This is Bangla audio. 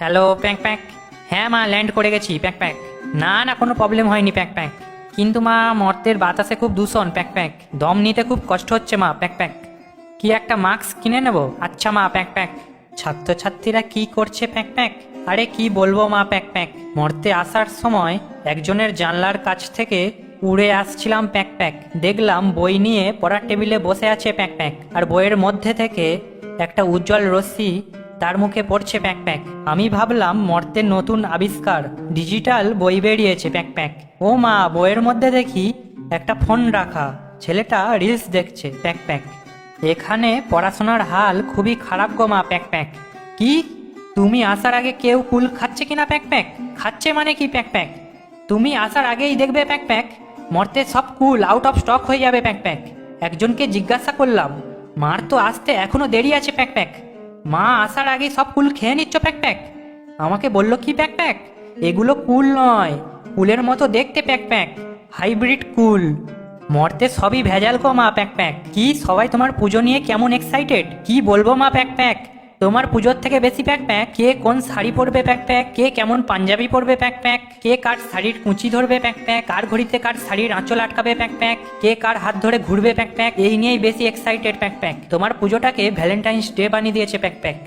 হ্যালো প্যাঁক প্যাঁক। হ্যাঁ মা, ল্যান্ড করে গেছি প্যাঁক প্যাঁক। না না, কোনো প্রবলেম হয়নি প্যাঁক প্যাঁক। কিন্তু মা, মর্তের বাতাসে খুব দূষণ প্যাঁক প্যাঁক। দম নিতে খুব কষ্ট হচ্ছে মা প্যাঁক প্যাঁক। কি একটা মাস্ক কিনে নেব? আচ্ছা মা প্যাঁক প্যাঁক। ছাত্রছাত্রীরা কি করছে প্যাঁক প্যাঁক? আরে কি বলবো মা প্যাঁক প্যাঁক। মর্তে আসার সময় একজনের জানলার কাছ থেকে উড়ে আসছিলাম প্যাঁক প্যাঁক। দেখলাম বই নিয়ে পড়ার টেবিলে বসে আছে প্যাঁক প্যাঁক, আর বইয়ের মধ্যে থেকে একটা উজ্জ্বল রশ্মি তার মুখে পড়ছে প্যাঁক প্যাঁক। আমি ভাবলাম মর্তের নতুন আবিষ্কার, ডিজিটাল বই বেরিয়েছে প্যাঁক প্যাঁক। ও মা, বইয়ের মধ্যে দেখি একটা ফোন রাখা, ছেলেটা রিলস দেখছে প্যাঁক প্যাঁক। এখানে পড়াশোনার হাল খুবই খারাপ গো মা প্যাঁক প্যাঁক। কি? তুমি আসার আগে কেউ কুল খাচ্ছে কিনা প্যাঁক প্যাঁক? খাচ্ছে মানে কি প্যাঁক প্যাঁক? তুমি আসার আগেই দেখবে প্যাঁক প্যাঁক, মর্তে সব কুল আউট অফ স্টক হয়ে যাবে প্যাঁক প্যাঁক। একজনকে জিজ্ঞাসা করলাম, মার তো আসতে এখনো দেরি আছে প্যাঁক প্যাঁক। মা আসার আগে সব কুল খেয়ে নিচ্ছ প্যাঁক প্যাঁক। আমাকে বললো কি প্যাঁক প্যাঁক, এগুলো কুল নয়, কুলের মতো দেখতে প্যাঁক প্যাঁক, হাইব্রিড কুল। মর্তে সবই ভেজাল গো মা প্যাঁক প্যাঁক। কি সবাই তোমার পুজো নিয়ে কেমন এক্সাইটেড, কি বলবো মা প্যাঁক প্যাঁক। তোমার পুজোর থেকে বেশি প্যাঁক প্যাঁক কে কোন শাড়ি পরবে প্যাঁক প্যাঁক, কে কেমন পাঞ্জাবি পরবে প্যাঁক প্যাঁক, কে কার শাড়ির কুঁচি ধরবে প্যাঁক প্যাঁক, কার ঘড়িতে কার শাড়ির আঁচল আটকাবে প্যাঁক প্যাঁক, কে কার হাত ধরে ঘুরবে প্যাঁক প্যাঁক, এই নিয়েই বেশি এক্সাইটেড প্যাঁক প্যাঁক। তোমার পুজোটাকে ভ্যালেন্টাইন্স ডে বানিয়ে দিয়েছে প্যাঁক প্যাঁক।